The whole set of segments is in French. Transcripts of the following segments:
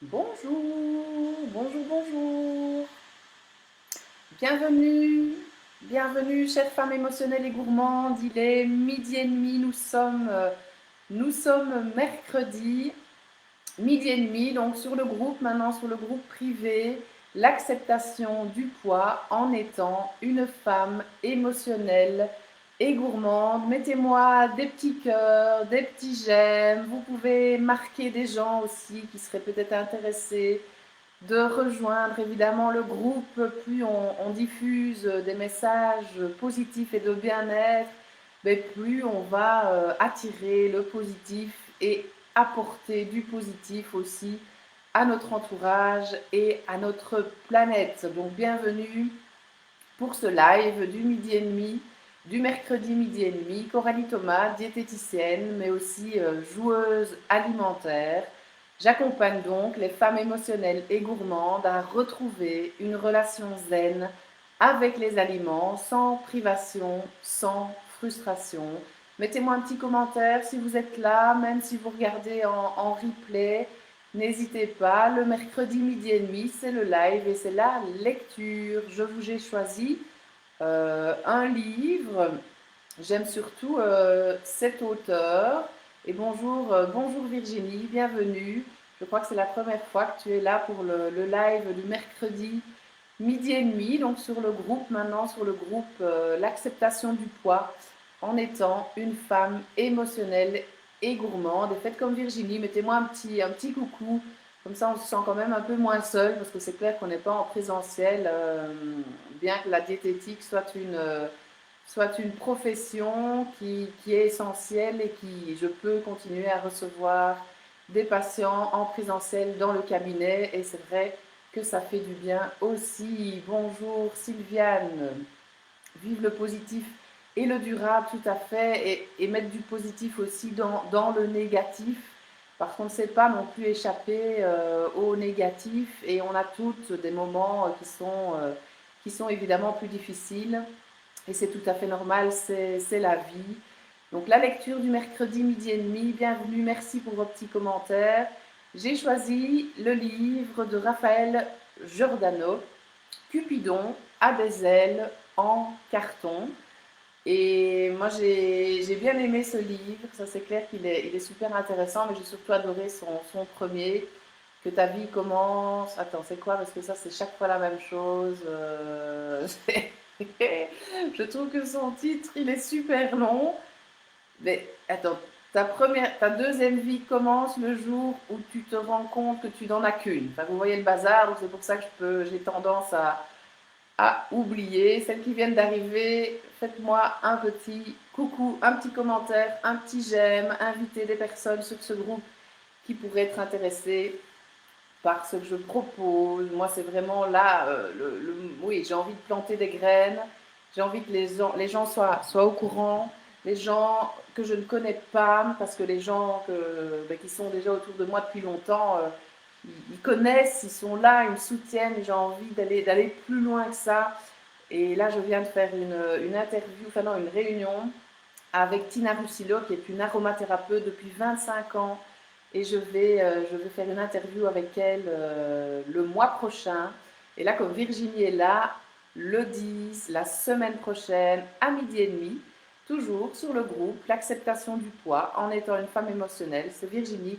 Bonjour, bonjour, bonjour. Bienvenue, bienvenue, chère femme émotionnelle et gourmande. Il est midi et demi, nous sommes mercredi, midi et demi, donc sur le groupe, maintenant sur le groupe privé, l'acceptation du poids en étant une femme émotionnelle et gourmande. Mettez-moi des petits cœurs, des petits j'aime. Vous pouvez marquer des gens aussi qui seraient peut-être intéressés de rejoindre évidemment le groupe. Plus on diffuse des messages positifs et de bien-être, mais plus on va attirer le positif et apporter du positif aussi à notre entourage et à notre planète. Donc bienvenue pour ce live du midi et demi, du mercredi midi et demi. Coralie Thomas, diététicienne, mais aussi joueuse alimentaire. J'accompagne donc les femmes émotionnelles et gourmandes à retrouver une relation zen avec les aliments, sans privation, sans frustration. Mettez-moi un petit commentaire si vous êtes là, même si vous regardez en replay. N'hésitez pas, le mercredi midi et demi, c'est le live et c'est la lecture. Je vous ai choisi un livre. J'aime surtout cet auteur. Et bonjour, bonjour Virginie, bienvenue. Je crois que c'est la première fois que tu es là pour le live du mercredi midi et demi, donc sur le groupe maintenant, sur le groupe l'acceptation du poids en étant une femme émotionnelle et gourmande. Et faites comme Virginie, mettez-moi un petit coucou, comme ça on se sent quand même un peu moins seul, parce que c'est clair qu'on n'est pas en présentiel, bien que la diététique soit une profession qui est essentielle et qui, je peux continuer à recevoir des patients en présentiel dans le cabinet et c'est vrai que ça fait du bien aussi. Bonjour Sylviane, vive le positif et le durable tout à fait et mettre du positif aussi dans le négatif parce qu'on ne sait pas non plus échapper au négatif et on a toutes des moments qui sont évidemment plus difficiles et c'est tout à fait normal, c'est la vie. Donc la lecture du mercredi midi et demi, bienvenue, merci pour vos petits commentaires. J'ai choisi le livre de Raphaël Giordano, Cupidon a des ailes en carton. Et moi j'ai bien aimé ce livre, ça c'est clair qu'il est super intéressant, mais j'ai surtout adoré son premier, que ta vie commence. Attends, c'est quoi? Parce que ça c'est chaque fois la même chose. Je trouve que son titre il est super long. Mais attends, ta deuxième vie commence le jour où tu te rends compte que tu n'en as qu'une. Enfin, vous voyez le bazar, donc c'est pour ça que j'ai tendance à oublier. Celles qui viennent d'arriver, faites-moi un petit coucou, un petit commentaire, un petit j'aime, invitez des personnes sur ce groupe qui pourraient être intéressées par ce que je propose. Moi, c'est vraiment là, oui, j'ai envie de planter des graines, j'ai envie que les gens soient au courant, les gens que je ne connais pas, parce que les gens qui sont déjà autour de moi depuis longtemps, ils connaissent, ils sont là, ils me soutiennent, j'ai envie d'aller plus loin que ça. Et là, je viens de faire une interview, enfin non, une réunion avec Tina Russillo, qui est une aromathérapeute depuis 25 ans. Et je vais faire une interview avec elle le mois prochain. Et là, comme Virginie est là, le 10, la semaine prochaine, à midi et demi, toujours sur le groupe, l'acceptation du poids en étant une femme émotionnelle. C'est Virginie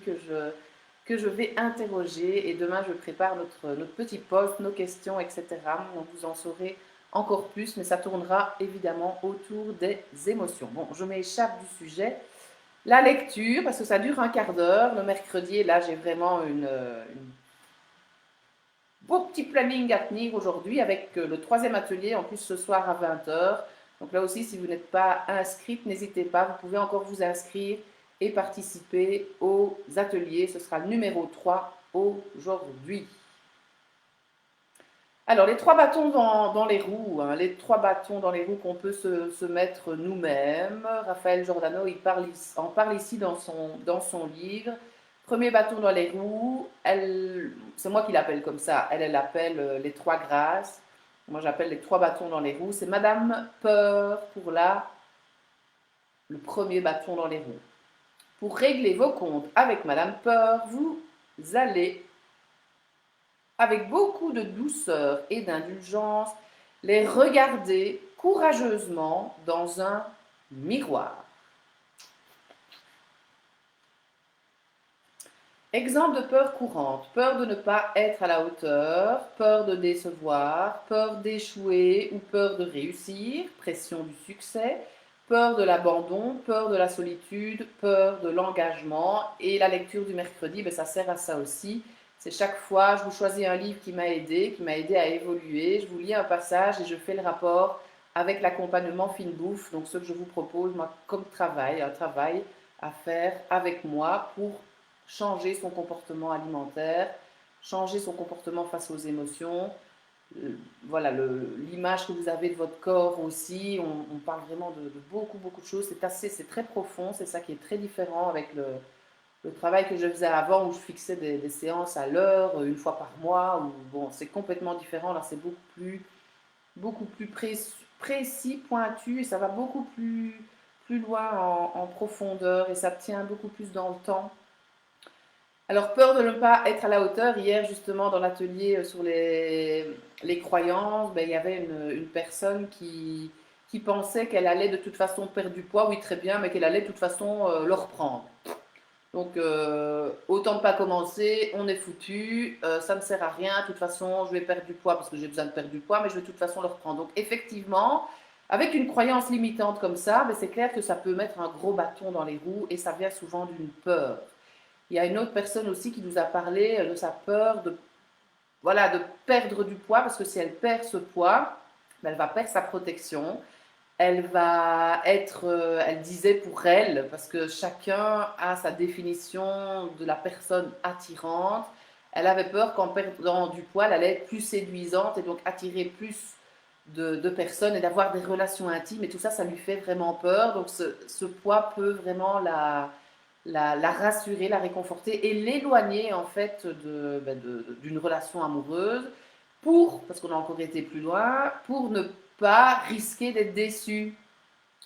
que je vais interroger. Et demain, je prépare notre petit post, nos questions, etc. Donc, vous en saurez encore plus, mais ça tournera évidemment autour des émotions. Bon, je m'échappe du sujet. La lecture, parce que ça dure un quart d'heure le mercredi, et là j'ai vraiment une beau petit planning à tenir aujourd'hui avec le troisième atelier, en plus ce soir à 20 h. Donc là aussi, si vous n'êtes pas inscrite, n'hésitez pas, vous pouvez encore vous inscrire et participer aux ateliers. Ce sera le numéro 3 aujourd'hui. Alors, les trois bâtons dans les roues, hein, les trois bâtons dans les roues qu'on peut se mettre nous-mêmes. Raphaël Giordano en parle ici dans son livre. Premier bâton dans les roues, c'est moi qui l'appelle comme ça, elle appelle les trois grâces. Moi, j'appelle les trois bâtons dans les roues. C'est Madame Peur pour le premier bâton dans les roues. Pour régler vos comptes avec Madame Peur, vous allez avec beaucoup de douceur et d'indulgence, les regarder courageusement dans un miroir. Exemple de peur courante, peur de ne pas être à la hauteur, peur de décevoir, peur d'échouer ou peur de réussir, pression du succès, peur de l'abandon, peur de la solitude, peur de l'engagement. Et la lecture du mercredi, ben, ça sert à ça aussi. C'est chaque fois, je vous choisis un livre qui m'a aidé à évoluer. Je vous lis un passage et je fais le rapport avec l'accompagnement Fine Bouffe. Donc ce que je vous propose, moi, comme travail, un travail à faire avec moi pour changer son comportement alimentaire, changer son comportement face aux émotions. Voilà, l'image que vous avez de votre corps aussi, on parle vraiment de beaucoup, beaucoup de choses. C'est très profond, c'est ça qui est très différent avec le travail que je faisais avant où je fixais des séances à l'heure, une fois par mois. Où, bon, c'est complètement différent, là c'est beaucoup plus précis, pointu, et ça va beaucoup plus loin en profondeur et ça tient beaucoup plus dans le temps. Alors, peur de ne pas être à la hauteur, hier justement dans l'atelier sur les croyances, ben, il y avait une personne qui pensait qu'elle allait de toute façon perdre du poids, oui très bien, mais qu'elle allait de toute façon le reprendre. Donc, autant ne pas commencer, on est foutu, ça ne sert à rien, de toute façon je vais perdre du poids parce que j'ai besoin de perdre du poids, mais je vais de toute façon le reprendre. Donc effectivement, avec une croyance limitante comme ça, ben, c'est clair que ça peut mettre un gros bâton dans les roues et ça vient souvent d'une peur. Il y a une autre personne aussi qui nous a parlé de sa peur de, voilà, de perdre du poids, parce que si elle perd ce poids, ben, elle va perdre sa protection. Elle va être, elle disait pour elle, parce que chacun a sa définition de la personne attirante, elle avait peur qu'en perdant du poids, elle allait être plus séduisante et donc attirer plus de personnes et d'avoir des relations intimes. Et tout ça, ça lui fait vraiment peur. Donc ce poids peut vraiment la rassurer, la réconforter et l'éloigner en fait d'une relation amoureuse parce qu'on a encore été plus loin, pour ne pas risquer d'être déçu.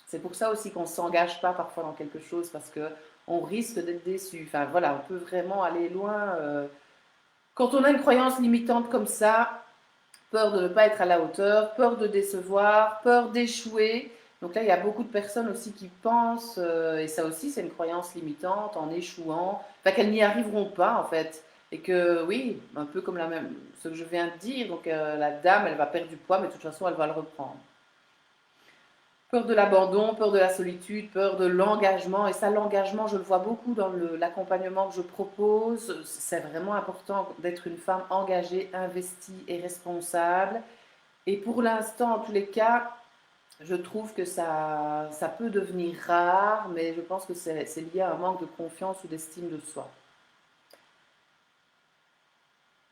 C'est pour ça aussi qu'on ne s'engage pas parfois dans quelque chose parce qu'on risque d'être déçu. Enfin voilà, on peut vraiment aller loin. Quand on a une croyance limitante comme ça, peur de ne pas être à la hauteur, peur de décevoir, peur d'échouer. Donc là, il y a beaucoup de personnes aussi qui pensent, et ça aussi c'est une croyance limitante, en échouant, enfin, qu'elles n'y arriveront pas en fait. Et que oui, un peu comme ce que je viens de dire, donc la dame, elle va perdre du poids, mais de toute façon, elle va le reprendre. Peur de l'abandon, peur de la solitude, peur de l'engagement. Et ça, l'engagement, je le vois beaucoup dans l'accompagnement que je propose. C'est vraiment important d'être une femme engagée, investie et responsable. Et pour l'instant, en tous les cas, je trouve que ça peut devenir rare, mais je pense que c'est lié à un manque de confiance ou d'estime de soi.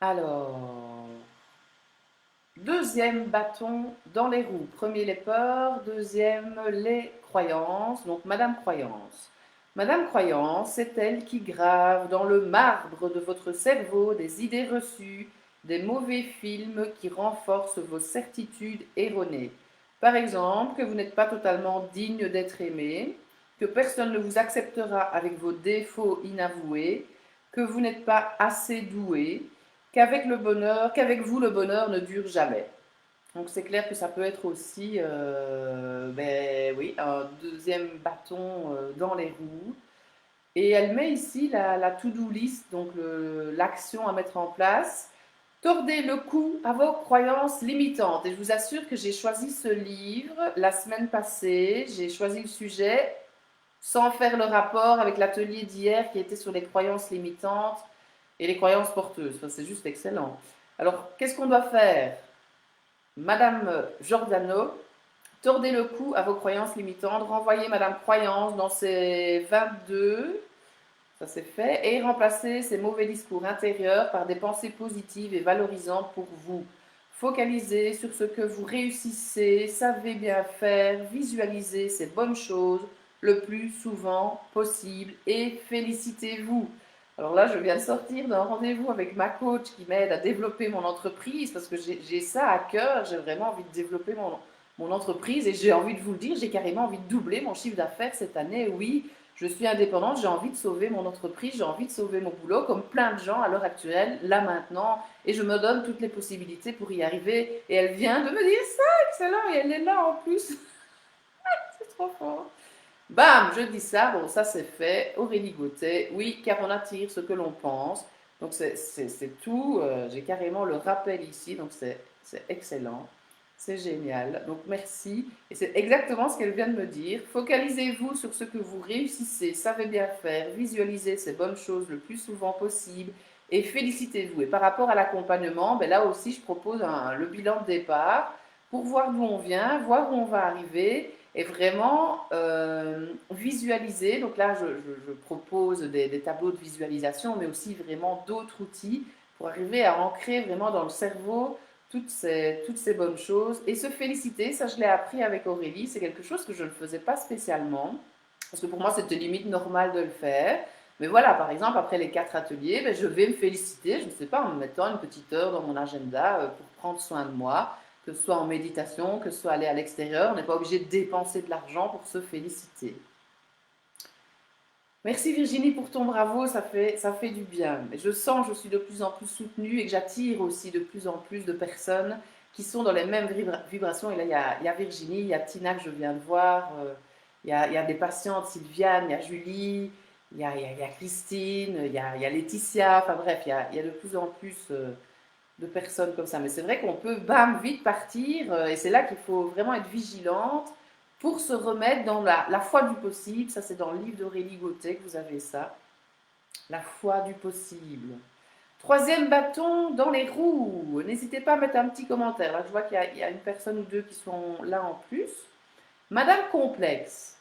Alors, deuxième bâton dans les roues. Premier les peurs, deuxième les croyances. Donc Madame Croyance. Madame Croyance, c'est elle qui grave dans le marbre de votre cerveau des idées reçues, des mauvais films qui renforcent vos certitudes erronées. Par exemple, que vous n'êtes pas totalement digne d'être aimé, que personne ne vous acceptera avec vos défauts inavoués, que vous n'êtes pas assez doué, qu'avec vous le bonheur ne dure jamais. Donc c'est clair que ça peut être aussi, ben oui, un deuxième bâton dans les roues. Et elle met ici la to-do list, donc l'action à mettre en place. Tordez le cou à vos croyances limitantes. Et je vous assure que j'ai choisi ce livre la semaine passée. J'ai choisi le sujet sans faire le rapport avec l'atelier d'hier qui était sur les croyances limitantes et les croyances porteuses. Enfin, c'est juste excellent. Alors, qu'est-ce qu'on doit faire? Madame Giordano, tordez le cou à vos croyances limitantes, renvoyez Madame Croyance dans ses 22, ça c'est fait, et remplacez ces mauvais discours intérieurs par des pensées positives et valorisantes pour vous. Focalisez sur ce que vous réussissez, savez bien faire, visualisez ces bonnes choses le plus souvent possible et félicitez-vous. Alors là, je viens de sortir d'un rendez-vous avec ma coach qui m'aide à développer mon entreprise parce que j'ai ça à cœur, j'ai vraiment envie de développer mon entreprise et j'ai envie de vous le dire, j'ai carrément envie de doubler mon chiffre d'affaires cette année, oui. Je suis indépendante, j'ai envie de sauver mon entreprise, j'ai envie de sauver mon boulot, comme plein de gens à l'heure actuelle, là maintenant, et je me donne toutes les possibilités pour y arriver. Et elle vient de me dire ça, excellent, et elle est là en plus. C'est trop fort. Bam, je dis ça, bon, ça c'est fait. Aurélie Gauthier, oui, car on attire ce que l'on pense. Donc c'est tout. J'ai carrément le rappel ici, donc c'est excellent. C'est génial. Donc merci. Et c'est exactement ce qu'elle vient de me dire. Focalisez-vous sur ce que vous réussissez, savez bien faire, visualisez ces bonnes choses le plus souvent possible et félicitez-vous. Et par rapport à l'accompagnement, ben là aussi je propose le bilan de départ pour voir d'où on vient, voir où on va arriver et vraiment visualiser. Donc là, je propose des tableaux de visualisation, mais aussi vraiment d'autres outils pour arriver à ancrer vraiment dans le cerveau toutes ces bonnes choses et se féliciter. Ça, je l'ai appris avec Aurélie. C'est quelque chose que je ne faisais pas spécialement, parce que pour moi, c'était limite normal de le faire. Mais voilà, par exemple, après les 4 ateliers, ben, je vais me féliciter, je ne sais pas, en me mettant une petite heure dans mon agenda pour prendre soin de moi, que ce soit en méditation, que ce soit aller à l'extérieur. On n'est pas obligé de dépenser de l'argent pour se féliciter. Merci Virginie pour ton bravo, ça fait du bien. Je sens que je suis de plus en plus soutenue et que j'attire aussi de plus en plus de personnes qui sont dans les mêmes vibrations. Et là, il y a Virginie, il y a Tina que je viens de voir, il y a des patientes, Sylviane, il y a Julie, il y a Christine, il y a Laetitia, enfin bref, il y a de plus en plus de personnes comme ça. Mais c'est vrai qu'on peut, bam, vite partir, et c'est là qu'il faut vraiment être vigilante pour se remettre dans la foi du possible. Ça, c'est dans le livre d'Aurélie Gauthier que vous avez ça. La foi du possible. Troisième bâton dans les roues. N'hésitez pas à mettre un petit commentaire. Là, je vois qu'il y a une personne ou deux qui sont là en plus. Madame Complexe.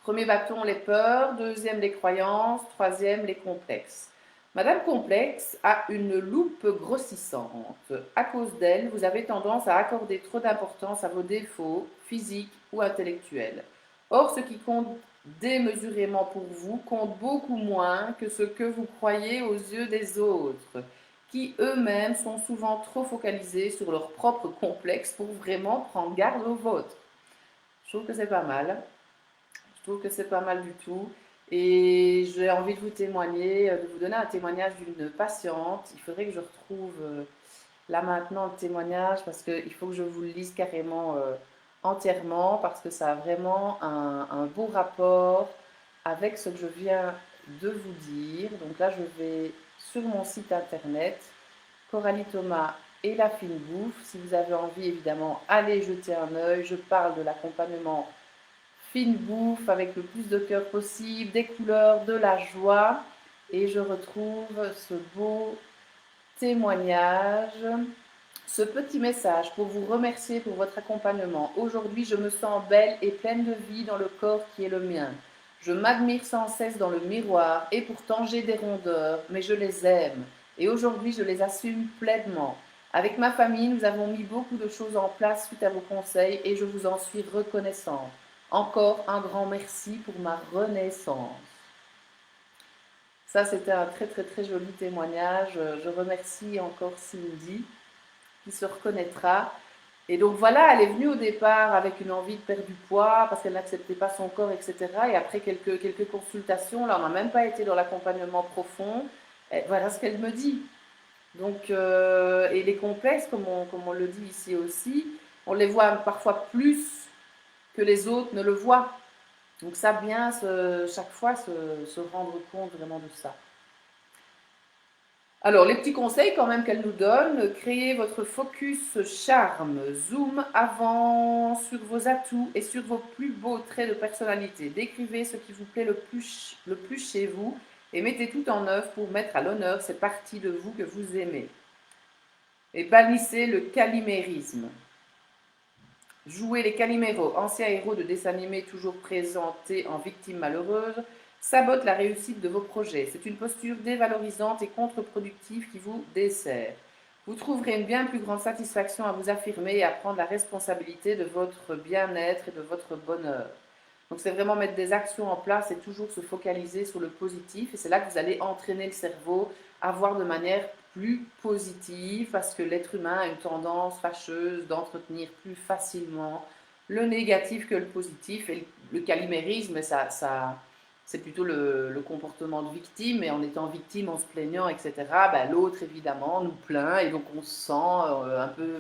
Premier bâton, les peurs. Deuxième, les croyances. Troisième, les complexes. Madame Complexe a une loupe grossissante. À cause d'elle, vous avez tendance à accorder trop d'importance à vos défauts physiques ou intellectuels. Or, ce qui compte démesurément pour vous compte beaucoup moins que ce que vous croyez aux yeux des autres, qui eux-mêmes sont souvent trop focalisés sur leurs propres complexes pour vraiment prendre garde aux vôtres. Je trouve que c'est pas mal. Je trouve que c'est pas mal du tout. Et j'ai envie de vous témoigner, de vous donner un témoignage d'une patiente. Il faudrait que je retrouve là maintenant le témoignage parce qu'il faut que je vous le lise carrément entièrement parce que ça a vraiment un beau rapport avec ce que je viens de vous dire. Donc là, je vais sur mon site internet, Coralie Thomas et la fine bouffe. Si vous avez envie, évidemment, allez jeter un œil. Je parle de l'accompagnement fine bouffe avec le plus de cœur possible, des couleurs, de la joie. Et je retrouve ce beau témoignage, ce petit message pour vous remercier pour votre accompagnement. Aujourd'hui, je me sens belle et pleine de vie dans le corps qui est le mien. Je m'admire sans cesse dans le miroir et pourtant j'ai des rondeurs, mais je les aime. Et aujourd'hui, je les assume pleinement. Avec ma famille, nous avons mis beaucoup de choses en place suite à vos conseils et je vous en suis reconnaissante. Encore un grand merci pour ma renaissance. Ça, c'était un très très très joli témoignage. Je remercie encore Cindy qui se reconnaîtra. Et donc voilà, elle est venue au départ avec une envie de perdre du poids parce qu'elle n'acceptait pas son corps, etc. Et après quelques consultations, là on n'a même pas été dans l'accompagnement profond. Et voilà ce qu'elle me dit. Donc, et les complexes, comme on le dit ici aussi, on les voit parfois plus que les autres ne le voient. Donc ça bien chaque fois se rendre compte vraiment de ça. Alors, les petits conseils quand même qu'elle nous donne, créez votre focus charme, zoom avant sur vos atouts et sur vos plus beaux traits de personnalité. Décrivez ce qui vous plaît le plus chez vous et mettez tout en œuvre pour mettre à l'honneur ces parties de vous que vous aimez. Et bannissez le calimérisme. Jouez les caliméros, anciens héros de dessins animés toujours présentés en victimes malheureuses, sabote la réussite de vos projets. C'est une posture dévalorisante et contre-productive qui vous dessert. Vous trouverez une bien plus grande satisfaction à vous affirmer et à prendre la responsabilité de votre bien-être et de votre bonheur. Donc c'est vraiment mettre des actions en place et toujours se focaliser sur le positif. Et c'est là que vous allez entraîner le cerveau à voir de manière plus positive parce que l'être humain a une tendance fâcheuse d'entretenir plus facilement le négatif que le positif. Et le calimérisme, c'est plutôt le comportement de victime, et en étant victime, en se plaignant, etc., bah, l'autre, évidemment, nous plaint, et donc on se sent un peu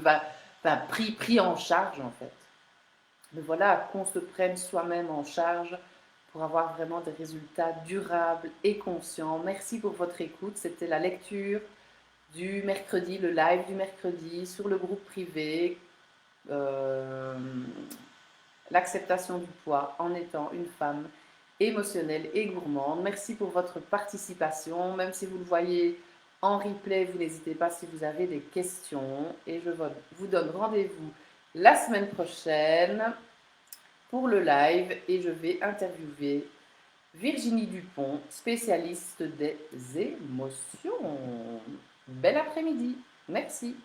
pris en charge, en fait. Mais voilà, qu'on se prenne soi-même en charge pour avoir vraiment des résultats durables et conscients. Merci pour votre écoute. C'était la lecture du mercredi, le live du mercredi sur le groupe privé. Euh, L'acceptation du poids en étant une femme émotionnelle et gourmande. Merci pour votre participation. Même si vous le voyez en replay, vous n'hésitez pas si vous avez des questions. Et je vous donne rendez-vous la semaine prochaine pour le live, et je vais interviewer Virginie Dupont, spécialiste des émotions. Bel après-midi. Merci.